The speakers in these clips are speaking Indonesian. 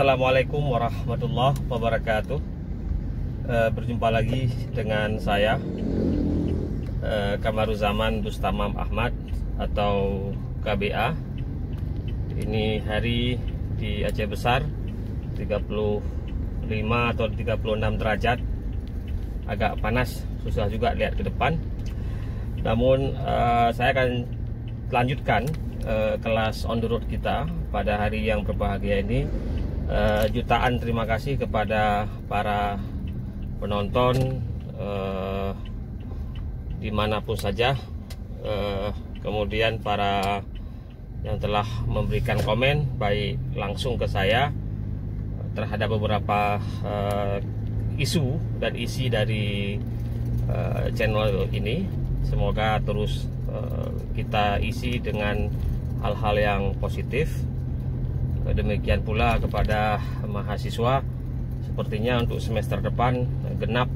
Assalamualaikum warahmatullahi wabarakatuh. Berjumpa lagi dengan saya Kamaruzaman Bustamam Ahmad atau KBA. Ini hari di Aceh Besar 35 atau 36 derajat. Agak panas, susah juga lihat ke depan. Namun saya akan lanjutkan kelas on the road kita pada hari yang berbahagia ini. Jutaan terima kasih kepada para penonton dimanapun saja, kemudian para yang telah memberikan komen baik langsung ke saya terhadap beberapa isu dan isi dari channel ini. Semoga terus kita isi dengan hal-hal yang positif. Demikian pula kepada mahasiswa, sepertinya untuk semester depan genap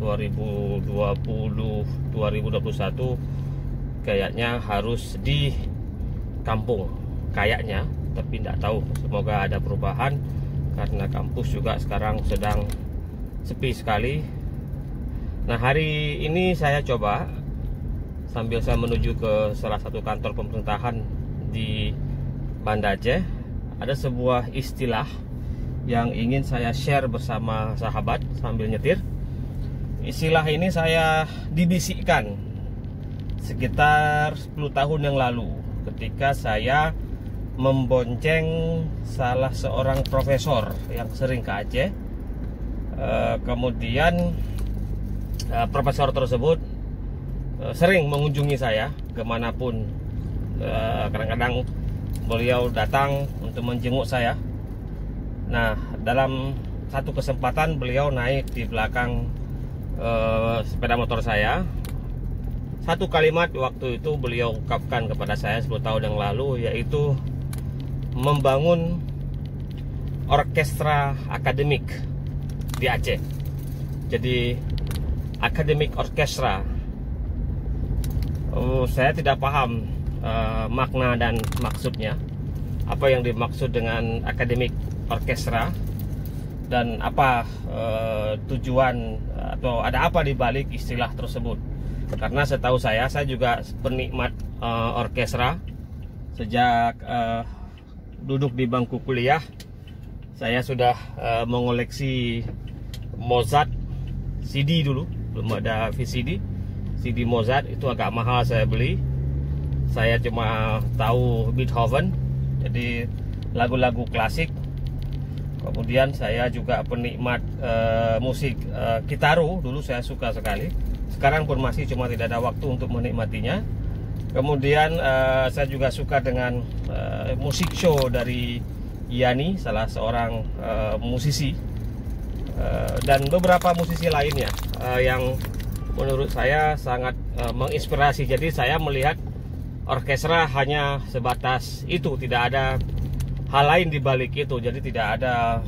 2020-2021 kayaknya harus di kampung, kayaknya, tapi tidak tahu. Semoga ada perubahan karena kampus juga sekarang sedang sepi sekali. Nah, hari ini saya coba sambil saya menuju ke salah satu kantor pemerintahan di Banda Aceh. Ada sebuah istilah yang ingin saya share bersama sahabat sambil nyetir. Istilah ini saya dibisikkan sekitar 10 tahun yang lalu ketika saya membonceng salah seorang profesor yang sering ke Aceh. Kemudian profesor tersebut sering mengunjungi saya kemanapun. Kadang-kadang beliau datang untuk menjenguk saya. Nah, dalam satu kesempatan beliau naik di belakang sepeda motor saya. Satu kalimat waktu itu beliau ungkapkan kepada saya 10 tahun yang lalu, yaitu membangun orkestra akademik di Aceh. Jadi akademik orkestra, saya tidak paham makna dan maksudnya, apa yang dimaksud dengan akademik orkestra dan apa tujuan atau ada apa di balik istilah tersebut. Karena setahu saya juga penikmat orkestra. Sejak duduk di bangku kuliah, saya sudah mengoleksi Mozart CD dulu, belum ada VCD. CD Mozart itu agak mahal saya beli. Saya cuma tahu Beethoven, jadi lagu-lagu klasik. Kemudian saya juga penikmat musik Kitaro, dulu saya suka sekali. Sekarang pun masih, cuma tidak ada waktu untuk menikmatinya. Kemudian saya juga suka dengan musik show dari Yani, salah seorang musisi, dan beberapa musisi lainnya yang menurut saya sangat menginspirasi. Jadi saya melihat orkestra hanya sebatas itu, tidak ada hal lain di balik itu. Jadi tidak ada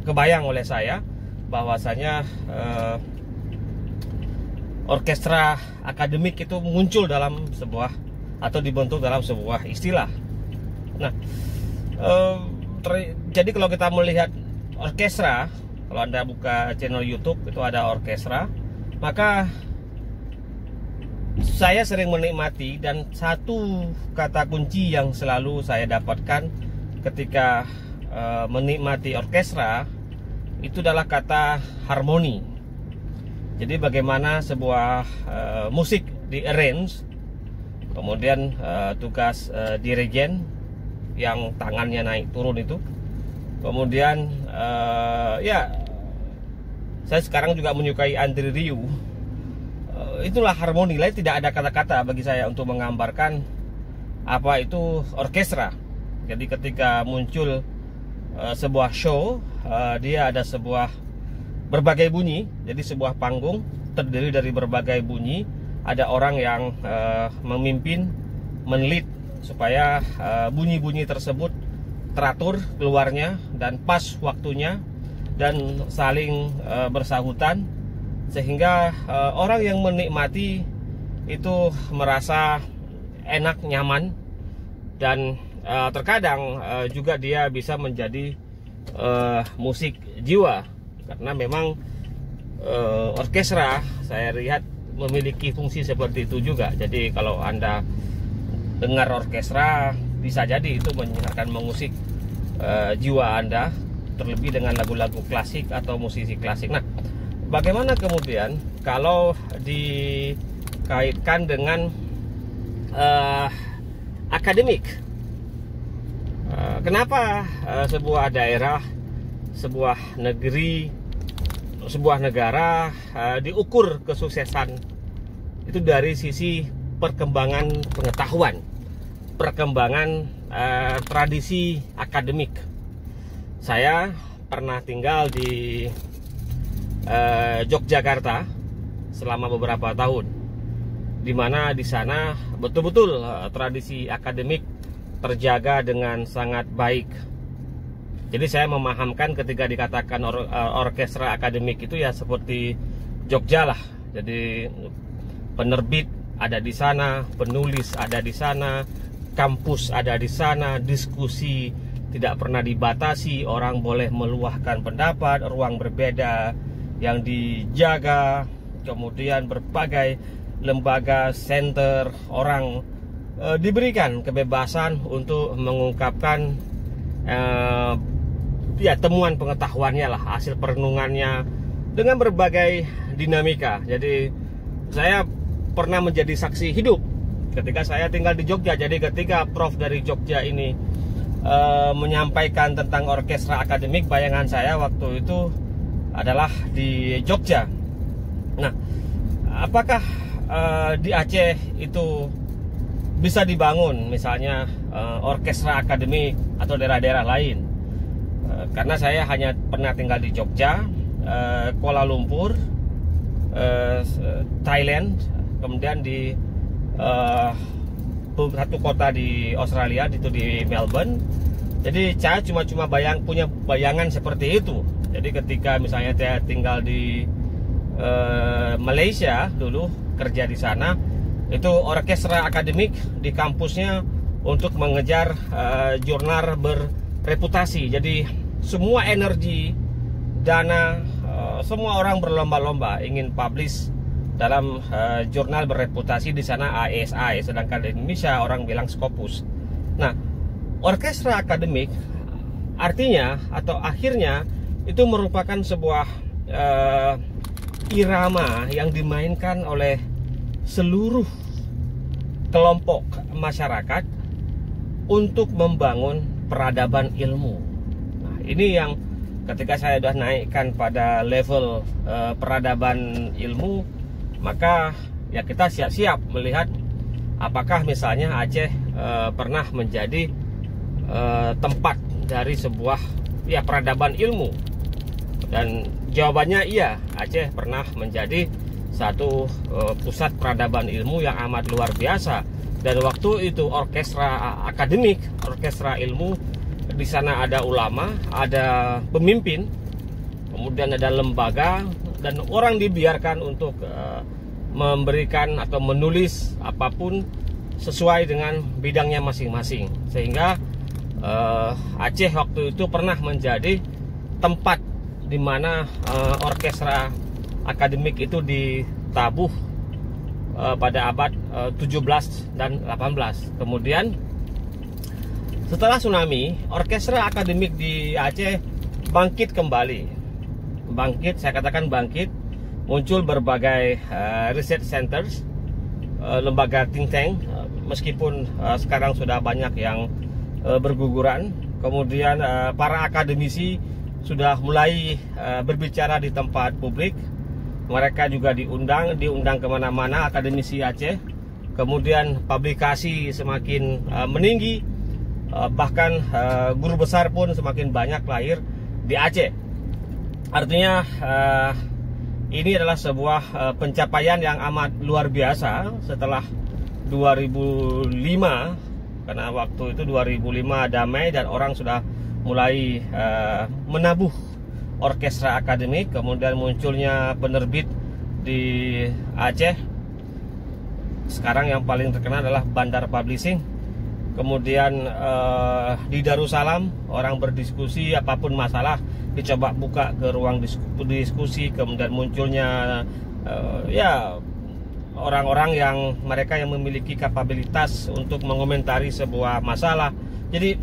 kebayang oleh saya bahwasanya orkestra akademik itu muncul dalam sebuah atau dibentuk dalam sebuah istilah. Nah, jadi kalau kita melihat orkestra, kalau Anda buka channel YouTube itu ada orkestra, maka saya sering menikmati, dan satu kata kunci yang selalu saya dapatkan ketika menikmati orkestra itu adalah kata harmoni. Jadi bagaimana sebuah musik di arrange, kemudian tugas dirigen yang tangannya naik turun itu, kemudian ya saya sekarang juga menyukai Andri Rieu. Itulah harmoni. Lain tidak ada kata-kata bagi saya untuk menggambarkan apa itu orkestra. Jadi ketika muncul sebuah show, dia ada sebuah berbagai bunyi. Jadi sebuah panggung terdiri dari berbagai bunyi. Ada orang yang memimpin, men-lead supaya bunyi-bunyi tersebut teratur keluarnya dan pas waktunya dan saling bersahutan, sehingga orang yang menikmati itu merasa enak, nyaman, dan terkadang juga dia bisa menjadi musik jiwa, karena memang orkestra saya lihat memiliki fungsi seperti itu juga. Jadi kalau Anda dengar orkestra, bisa jadi itu akan mengusik jiwa Anda, terlebih dengan lagu-lagu klasik atau musisi klasik. Nah, bagaimana kemudian kalau dikaitkan dengan akademik? Kenapa sebuah daerah, sebuah negeri, sebuah negara diukur kesuksesan itu dari sisi perkembangan pengetahuan, perkembangan tradisi akademik? Saya pernah tinggal di Yogyakarta selama beberapa tahun, di mana di sana betul-betul tradisi akademik terjaga dengan sangat baik. Jadi saya memahamkan ketika dikatakan orkestra akademik itu ya seperti Jogja lah. Jadi penerbit ada di sana, penulis ada di sana, kampus ada di sana, diskusi tidak pernah dibatasi, orang boleh meluahkan pendapat, ruang berbeda yang dijaga, kemudian berbagai lembaga, center, orang diberikan kebebasan untuk mengungkapkan ya temuan pengetahuannya lah, hasil perenungannya dengan berbagai dinamika. Jadi saya pernah menjadi saksi hidup ketika saya tinggal di Jogja. Jadi ketika Prof dari Jogja ini menyampaikan tentang orkestra akademik, bayangan saya waktu itu adalah di Jogja. Nah, apakah di Aceh itu bisa dibangun misalnya orkestra akademik atau daerah-daerah lain? Karena saya hanya pernah tinggal di Jogja, Kuala Lumpur, Thailand, kemudian di satu kota di Australia, itu di Melbourne. Jadi saya cuma punya bayangan seperti itu. Jadi ketika misalnya saya tinggal di Malaysia dulu, kerja di sana, itu orkestra akademik di kampusnya untuk mengejar jurnal berreputasi. Jadi semua energi, dana, semua orang berlomba-lomba ingin publish dalam jurnal berreputasi di sana, ASI, sedangkan di Indonesia orang bilang Scopus. Nah, orkestra akademik artinya atau akhirnya itu merupakan sebuah irama yang dimainkan oleh seluruh kelompok masyarakat untuk membangun peradaban ilmu. Nah, ini yang ketika saya sudah naikkan pada level peradaban ilmu, maka ya kita siap-siap melihat apakah misalnya Aceh pernah menjadi tempat dari sebuah ya peradaban ilmu. Dan jawabannya iya, Aceh pernah menjadi satu pusat peradaban ilmu yang amat luar biasa. Dan waktu itu orkestra akademik, orkestra ilmu, di sana ada ulama, ada pemimpin, kemudian ada lembaga, dan orang dibiarkan untuk memberikan atau menulis apapun sesuai dengan bidangnya masing-masing. Sehingga Aceh waktu itu pernah menjadi tempat di mana orkestra akademik itu ditabuh pada abad 17 dan 18. Kemudian setelah tsunami, orkestra akademik di Aceh bangkit kembali. Bangkit, saya katakan bangkit, muncul berbagai research centers, lembaga think tank, meskipun sekarang sudah banyak yang berguguran. Kemudian para akademisi sudah mulai berbicara di tempat publik. Mereka juga diundang kemana-mana, akademisi Aceh. Kemudian publikasi semakin meninggi, bahkan guru besar pun semakin banyak lahir di Aceh. Artinya ini adalah sebuah pencapaian yang amat luar biasa setelah 2005, karena waktu itu 2005 damai dan orang sudah mulai menabuh orkestra akademik. Kemudian munculnya penerbit di Aceh. Sekarang yang paling terkenal adalah Bandar Publishing. Kemudian di Darussalam orang berdiskusi apapun masalah dicoba buka ke ruang diskusi, kemudian munculnya ya orang-orang yang mereka yang memiliki kapabilitas untuk mengomentari sebuah masalah. Jadi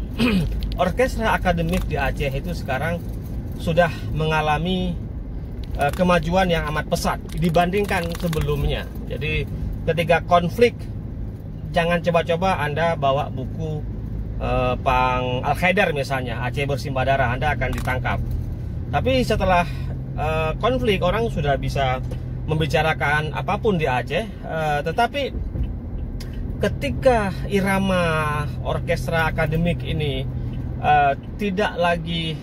orkestra akademik di Aceh itu sekarang sudah mengalami kemajuan yang amat pesat dibandingkan sebelumnya. Jadi ketika konflik, jangan coba-coba Anda bawa buku Pang Al-Haidar misalnya, Aceh Bersimbah Darah, Anda akan ditangkap. Tapi setelah konflik, orang sudah bisa membicarakan apapun di Aceh, tetapi ketika irama orkestra akademik ini tidak lagi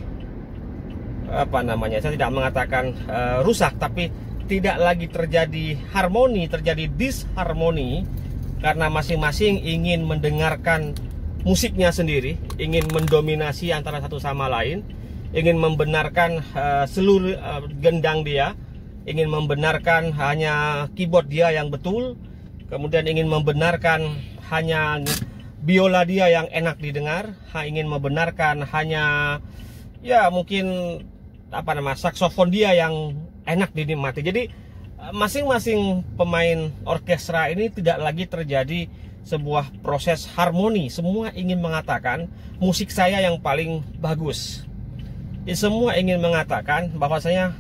saya tidak mengatakan rusak, tapi tidak lagi terjadi harmoni, terjadi disharmoni, karena masing-masing ingin mendengarkan musiknya sendiri, ingin mendominasi antara satu sama lain, ingin membenarkan seluruh gendang dia, ingin membenarkan hanya keyboard dia yang betul, kemudian ingin membenarkan hanya biola dia yang enak didengar, ingin membenarkan hanya ya mungkin saksofon dia yang enak dinikmati. Jadi masing-masing pemain orkestra ini tidak lagi terjadi sebuah proses harmoni. Semua ingin mengatakan musik saya yang paling bagus. Jadi, semua ingin mengatakan bahwasanya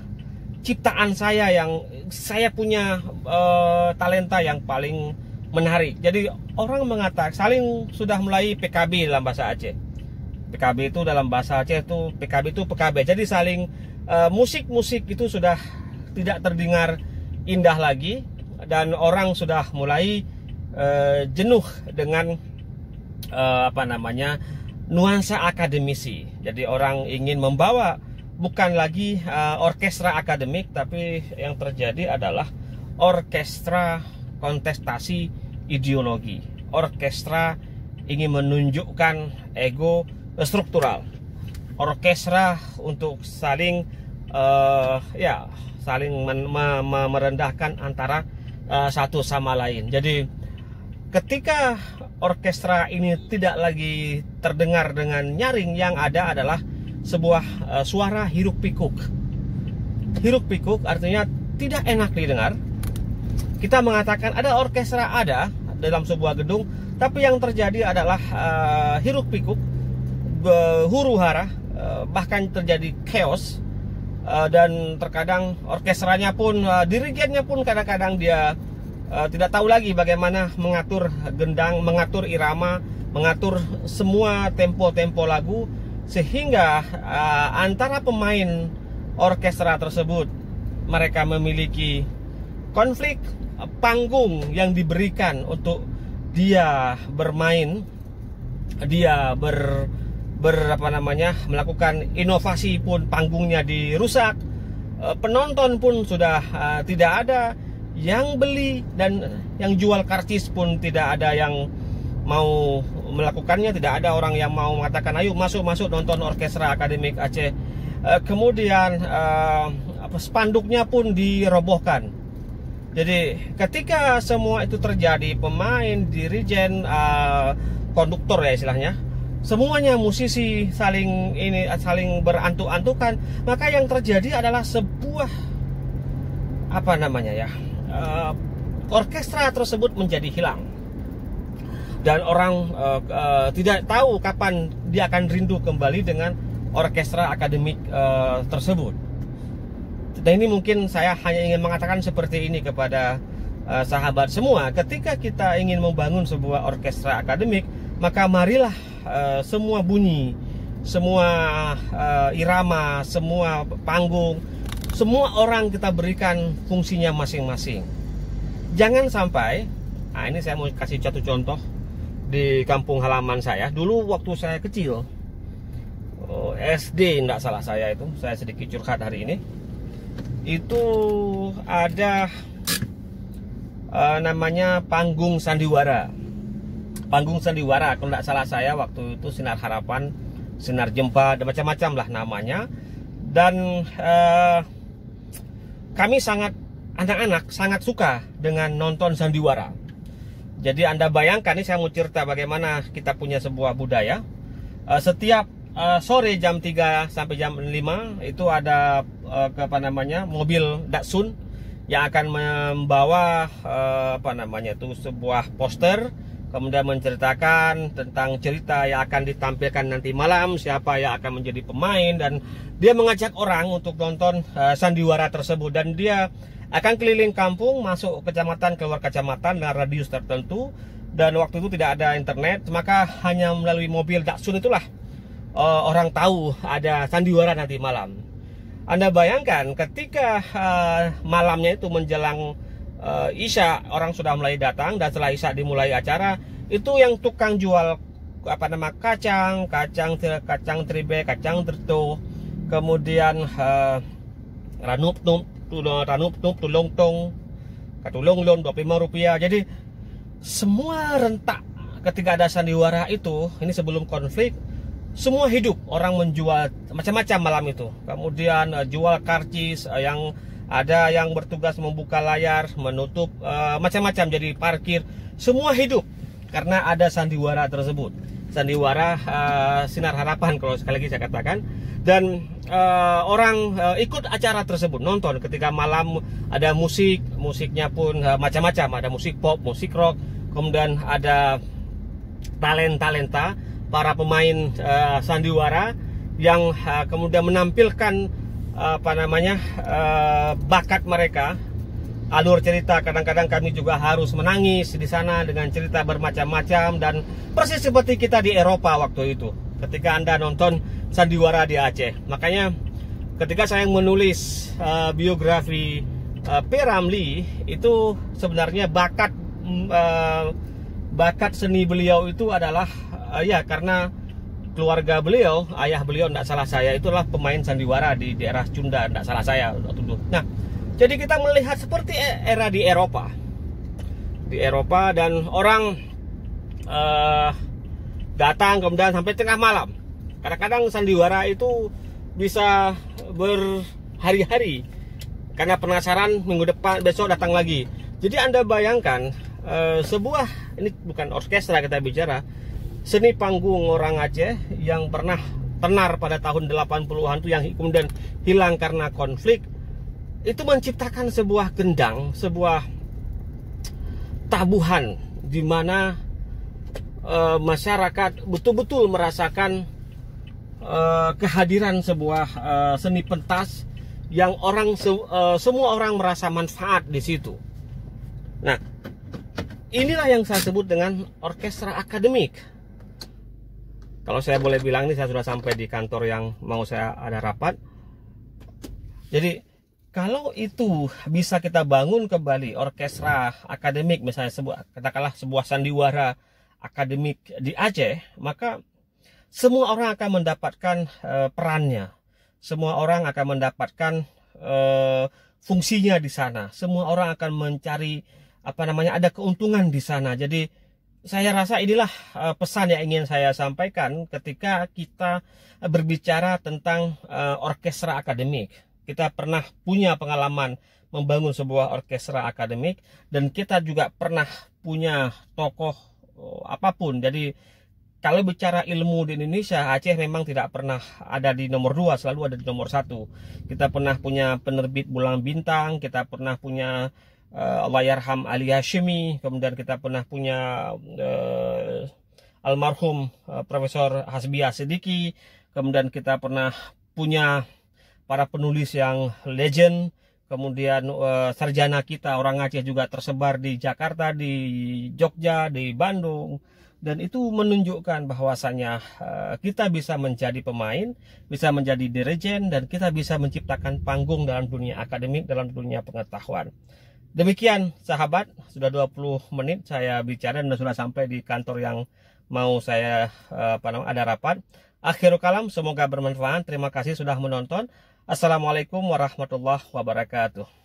ciptaan saya yang saya punya talenta yang paling menarik. Jadi orang mengatakan saling sudah mulai PKB dalam bahasa Aceh. PKB itu dalam bahasa Aceh itu PKB itu PKB. Jadi saling musik-musik itu sudah tidak terdengar indah lagi, dan orang sudah mulai jenuh dengan nuansa akademisi. Jadi orang ingin membawa bukan lagi orkestra akademik, tapi yang terjadi adalah orkestra kontestasi ideologi. Orkestra ingin menunjukkan ego struktural. Orkestra untuk saling merendahkan antara satu sama lain. Jadi ketika orkestra ini tidak lagi terdengar dengan nyaring, yang ada adalah sebuah suara hiruk pikuk. Hiruk pikuk artinya tidak enak didengar. Kita mengatakan ada orkestra ada dalam sebuah gedung, tapi yang terjadi adalah hiruk pikuk, huru hara, bahkan terjadi chaos, dan terkadang orkestranya pun, dirigennya pun kadang-kadang dia tidak tahu lagi bagaimana mengatur gendang, mengatur irama, mengatur semua tempo-tempo lagu, sehingga antara pemain orkestra tersebut mereka memiliki konflik panggung yang diberikan untuk dia bermain, dia melakukan inovasi pun panggungnya dirusak, penonton pun sudah tidak ada yang beli, dan yang jual karcis pun tidak ada yang mau melakukannya, tidak ada orang yang mau mengatakan ayo masuk nonton orkestra akademik Aceh. Kemudian spanduknya pun dirobohkan. Jadi ketika semua itu terjadi, pemain, dirijen, konduktor ya istilahnya, semuanya musisi saling berantuk-antukan, maka yang terjadi adalah sebuah orkestra tersebut menjadi hilang, dan orang tidak tahu kapan dia akan rindu kembali dengan orkestra akademik tersebut. Dan ini mungkin saya hanya ingin mengatakan seperti ini kepada sahabat semua, ketika kita ingin membangun sebuah orkestra akademik, maka marilah semua bunyi, semua irama, semua panggung, semua orang kita berikan fungsinya masing-masing. Jangan sampai, ini saya mau kasih satu contoh di kampung halaman saya. Dulu waktu saya kecil, SD tidak salah saya itu, saya sedikit curhat hari ini, itu ada namanya panggung sandiwara. Panggung sandiwara, kalau tidak salah saya waktu itu Sinar Harapan, Sinar Jempa, dan macam-macam lah namanya. Dan kami anak-anak sangat suka dengan nonton sandiwara. Jadi Anda bayangkan, ini saya mau cerita bagaimana kita punya sebuah budaya. Setiap sore jam 3 sampai jam 5 itu ada mobil Datsun yang akan membawa sebuah poster, kemudian menceritakan tentang cerita yang akan ditampilkan nanti malam, siapa yang akan menjadi pemain, dan dia mengajak orang untuk nonton sandiwara tersebut. Dan dia akan keliling kampung, masuk kecamatan, keluar kecamatan dengan radius tertentu. Dan waktu itu tidak ada internet, maka hanya melalui mobil Datsun itulah orang tahu ada sandiwara nanti malam. Anda bayangkan ketika malamnya itu menjelang Isya, orang sudah mulai datang, dan setelah Isya dimulai acara, itu yang tukang jual kacang tribe, kacang terto, kemudian ranup tulong-tong, katulong-lon 25 rupiah. Jadi semua rentak ketika ada sandiwara itu, ini sebelum konflik, semua hidup, orang menjual macam-macam malam itu. Kemudian jual karcis, yang ada yang bertugas membuka layar, menutup, macam-macam, jadi parkir, semua hidup karena ada sandiwara tersebut. Sandiwara Sinar Harapan kalau sekali lagi saya katakan. Dan orang ikut acara tersebut, nonton ketika malam. Ada musiknya pun macam-macam, ada musik pop, musik rock, kemudian ada talenta para pemain sandiwara yang kemudian menampilkan bakat mereka, alur cerita. Kadang-kadang kami juga harus menangis di sana dengan cerita bermacam-macam, dan persis seperti kita di Eropa waktu itu ketika Anda nonton sandiwara di Aceh. Makanya ketika saya menulis biografi P. Ramlee, itu sebenarnya bakat seni beliau itu adalah karena keluarga beliau, ayah beliau, tidak salah saya, itulah pemain sandiwara di daerah Sunda, tidak salah saya waktu itu. Nah, jadi kita melihat seperti era di Eropa, dan orang datang kemudian sampai tengah malam. Kadang-kadang sandiwara itu bisa berhari-hari karena penasaran, minggu depan, besok datang lagi. Jadi Anda bayangkan sebuah, ini bukan orkestra kita bicara, seni panggung orang Aceh yang pernah tenar pada tahun 80-an itu, yang kemudian hilang karena konflik, itu menciptakan sebuah gendang, sebuah tabuhan di mana masyarakat betul-betul merasakan kehadiran sebuah seni pentas yang semua orang merasa manfaat di situ. Nah, inilah yang saya sebut dengan orkestra akademik. Kalau saya boleh bilang, ini saya sudah sampai di kantor yang mau saya ada rapat. Jadi kalau itu bisa kita bangun kembali orkestra akademik, misalnya katakanlah sebuah sandiwara akademik di Aceh, maka semua orang akan mendapatkan perannya. Semua orang akan mendapatkan fungsinya di sana. Semua orang akan mencari ada keuntungan di sana. Jadi saya rasa inilah pesan yang ingin saya sampaikan ketika kita berbicara tentang orkestra akademik. Kita pernah punya pengalaman membangun sebuah orkestra akademik, dan kita juga pernah punya tokoh apapun. Jadi kalau bicara ilmu di Indonesia, Aceh memang tidak pernah ada di nomor 2, selalu ada di nomor 1. Kita pernah punya penerbit Bulan Bintang, kita pernah punya Allahyarham Ali Hashimi, kemudian kita pernah punya almarhum Profesor Hasbiah Siddiqui, kemudian kita pernah punya para penulis yang legend, kemudian sarjana kita orang Aceh juga tersebar di Jakarta, di Jogja, di Bandung, dan itu menunjukkan bahwasanya kita bisa menjadi pemain, bisa menjadi dirijen, dan kita bisa menciptakan panggung dalam dunia akademik, dalam dunia pengetahuan. Demikian sahabat, sudah 20 menit saya bicara dan sudah sampai di kantor yang mau saya ada rapat. Akhirul kalam, semoga bermanfaat. Terima kasih sudah menonton. Assalamualaikum warahmatullahi wabarakatuh.